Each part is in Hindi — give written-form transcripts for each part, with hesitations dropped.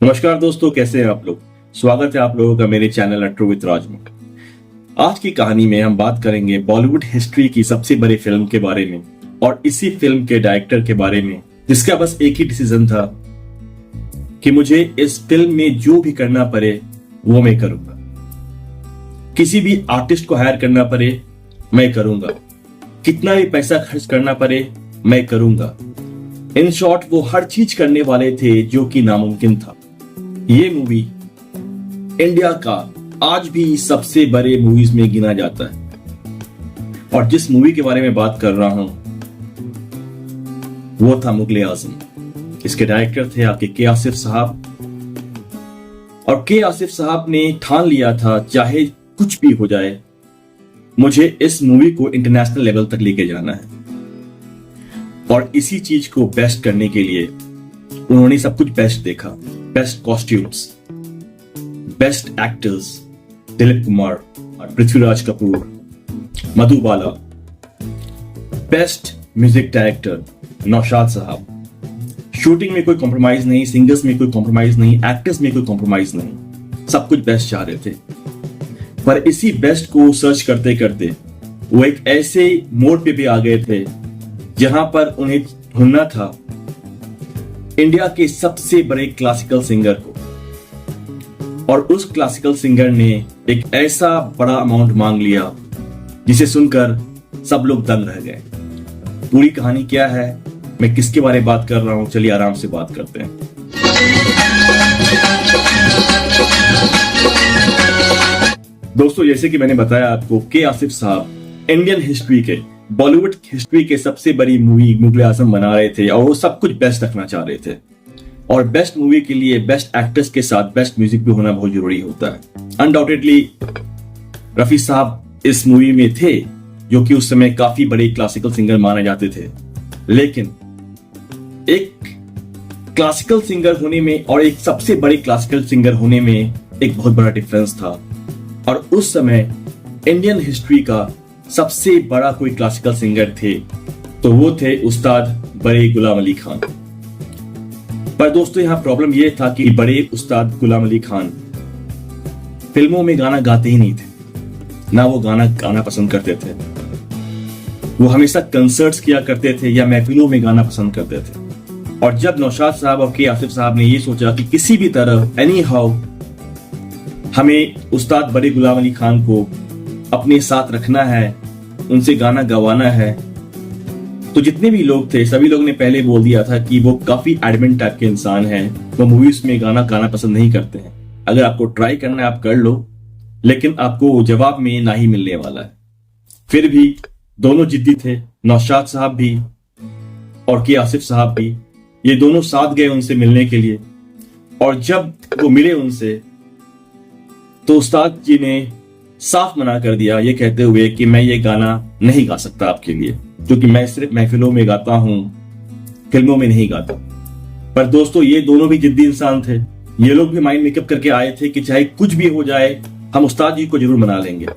नमस्कार दोस्तों, कैसे हैं आप लोग। स्वागत है आप लोगों का मेरे चैनल अट्रू विद राज में। आज की कहानी में हम बात करेंगे बॉलीवुड हिस्ट्री की सबसे बड़ी फिल्म के बारे में और इसी फिल्म के डायरेक्टर के बारे में, जिसका बस एक ही डिसीजन था कि मुझे इस फिल्म में जो भी करना पड़े वो मैं करूंगा। किसी भी आर्टिस्ट को हायर करना पड़े मैं करूंगा, कितना भी पैसा खर्च करना पड़े मैं करूंगा। इन शॉर्ट वो हर चीज करने वाले थे जो कि नामुमकिन था। ये मूवी इंडिया का आज भी सबसे बड़े मूवीज में गिना जाता है और जिस मूवी के बारे में बात कर रहा हूं वो था मुगल-ए-आजम। इसके डायरेक्टर थे आपके के आसिफ साहब और के आसिफ साहब ने ठान लिया था चाहे कुछ भी हो जाए मुझे इस मूवी को इंटरनेशनल लेवल तक लेके जाना है। और इसी चीज को बेस्ट करने के लिए उन्होंने सब कुछ बेस्ट देखा। Best costumes, best actors Dilip Kumar, Prithviraj Kapoor, Madhubala, best music director Naushad साहब। शूटिंग में कोई कॉम्प्रोमाइज नहीं, सिंगर्स में कोई कॉम्प्रोमाइज नहीं, एक्टर्स में कोई कॉम्प्रोमाइज नहीं, सब कुछ बेस्ट चाह रहे थे। पर इसी बेस्ट को सर्च करते करते वो एक ऐसे मोड़ पे भी आ गए थे जहां पर उन्हें ढूंढना था इंडिया के सबसे बड़े क्लासिकल सिंगर को। और उस क्लासिकल सिंगर ने एक ऐसा बड़ा अमाउंट मांग लिया जिसे सुनकर सब लोग दंग रह गए। पूरी कहानी क्या है, मैं किसके बारे में बात कर रहा हूं, चलिए आराम से बात करते हैं। दोस्तों, जैसे कि मैंने बताया आपको, के आसिफ साहब इंडियन हिस्ट्री के, बॉलीवुड हिस्ट्री के सबसे बड़ी मूवी मुगल-ए-आजम बना रहे थे और वो सब कुछ बेस्ट रखना चाह रहे थे। और बेस्ट मूवी के लिए बेस्ट एक्टर्स के साथ बेस्ट म्यूजिक भी होना बहुत जरूरी होता है। अनडाउटेडली रफी साहब इस मूवी में थे जो कि उस समय काफी बड़े क्लासिकल सिंगर माने जाते थे, लेकिन एक क्लासिकल सिंगर होने में और एक सबसे बड़े क्लासिकल सिंगर होने में एक बहुत बड़ा डिफरेंस था। और उस समय इंडियन हिस्ट्री का सबसे बड़ा कोई क्लासिकल सिंगर थे तो वो थे उस्ताद बड़े गुलाम अली खान। पर दोस्तों, यहां प्रॉब्लम ये था कि बड़े उस्ताद गुलाम अली खान फिल्मों में गाना गाते ही नहीं थे, ना वो गाना गाना पसंद करते थे। वो हमेशा कंसर्ट्स किया करते थे या महफिलों में गाना पसंद करते थे। और जब नौशाद साहब और के आसिफ साहब ने ये सोचा कि किसी भी तरह एनी हाउ हमें उस्ताद बड़े गुलाम अली खान को अपने साथ रखना है, उनसे गाना गवाना है, तो जितने भी लोग थे सभी लोग ने पहले बोल दिया था कि वो काफी एडमेंट टाइप के इंसान हैं, वो मूवीज में गाना गाना पसंद नहीं करते हैं। अगर आपको ट्राई करना है आप कर लो, लेकिन आपको जवाब में ना ही मिलने वाला है। फिर भी दोनों जिद्दी थे, नौशाद साहब भी और के आसिफ साहब भी। ये दोनों साथ गए उनसे मिलने के लिए और जब वो मिले उनसे तो उस्ताद जी ने साफ मना कर दिया, ये कहते हुए कि मैं ये गाना नहीं गा सकता आपके लिए, क्योंकि मैं सिर्फ महफिलों में गाता हूं, फिल्मों में नहीं गाता। पर दोस्तों, ये दोनों भी जिद्दी इंसान थे। ये लोग भी माइंड मेकअप करके आए थे कि चाहे कुछ भी हो जाए हम उस्ताद जी को जरूर मना लेंगे।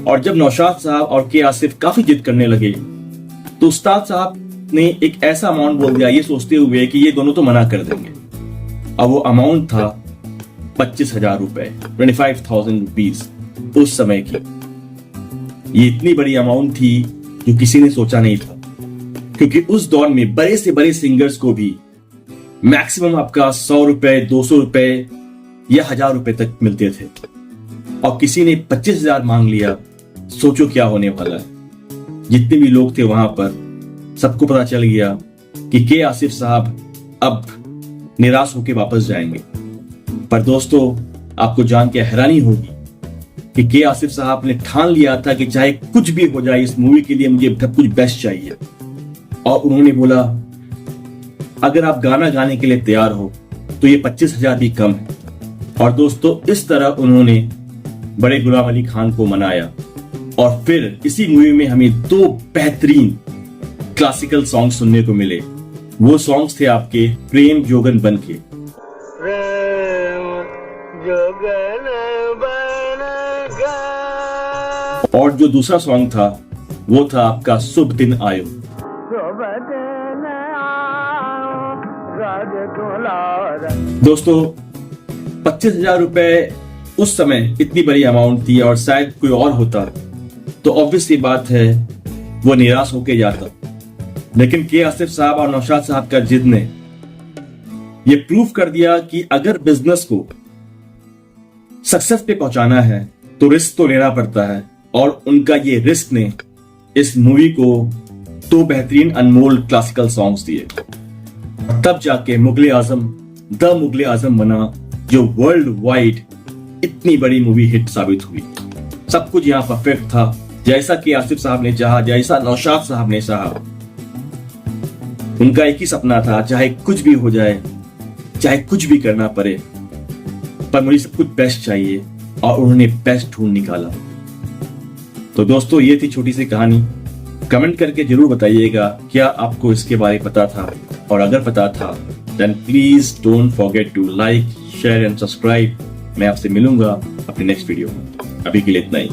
और जब नौशाद साहब और के आसिफ काफी जिद करने लगे तो उस्ताद साहब ने एक ऐसा अमाउंट बोल दिया ये सोचते हुए कि ये दोनों तो मना कर देंगे। अब वो अमाउंट था 25,000 रुपए, 25,000 रुपीज उस समय की। ये इतनी बड़ी अमाउंट थी जो किसी ने सोचा नहीं था, क्योंकि उस दौर में बड़े से बड़े सिंगर्स को भी मैक्सिमम आपका 100 रुपए, 200 रुपए या 1000 रुपए तक मिलते थे और किसी ने 25,000 मांग लिया। सोचो क्या होने वाला है। जितने भी लोग थे वहां पर सबको पता चल गया कि के आसिफ साहब अब निराश होकर वापस जाएंगे। पर दोस्तों, आपको जान के हैरानी होगी कि के आसिफ साहब ने ठान लिया था कि चाहे कुछ भी हो जाए इस मूवी के लिए मुझे सब कुछ बेस्ट चाहिए। और उन्होंने बोला अगर आप गाना गाने के लिए तैयार हो तो ये 25,000 भी कम है। और दोस्तों, इस तरह उन्होंने बड़े गुलाम अली खान को मनाया। और फिर इसी मूवी में हमें दो बेहतरीन क्लासिकल सॉन्ग सुनने को मिले। वो सॉन्ग्स थे आपके प्रेम जोगन बन के, और जो दूसरा सॉन्ग था वो था आपका शुभ दिन आयो। दोस्तों, 25,000 रुपए उस समय इतनी बड़ी अमाउंट थी, और शायद कोई और होता तो ऑब्वियसली बात है वो निराश होके जाता। लेकिन के आसिफ साहब और नौशाद साहब का जिद ने ये प्रूव कर दिया कि अगर बिजनेस को सक्सेस पे पहुंचाना है तो रिस्क तो लेना पड़ता है, और उनका ये रिस्क ने इस मूवी को 2 बेहतरीन अनमोल क्लासिकल सॉन्ग्स दिए। तब जाके मुगले आजम द मुगले आजम बना, जो वर्ल्ड वाइड इतनी बड़ी मूवी हिट साबित हुई। सब कुछ यहां परफेक्ट था, जैसा कि आसिफ साहब ने चाहा, जैसा नौशाद साहब ने चाहा। उनका एक ही सपना था, चाहे कुछ भी हो जाए, चाहे कुछ भी करना पड़े, पर मुझे सब कुछ बेस्ट चाहिए, और उन्होंने बेस्ट ढूंढ निकाला। तो दोस्तों, ये थी छोटी सी कहानी। कमेंट करके जरूर बताइएगा क्या आपको इसके बारे में पता था, और अगर पता था then please don't forget to like, share and subscribe. मैं आपसे मिलूंगा अपने नेक्स्ट वीडियो में। अभी के लिए इतना ही।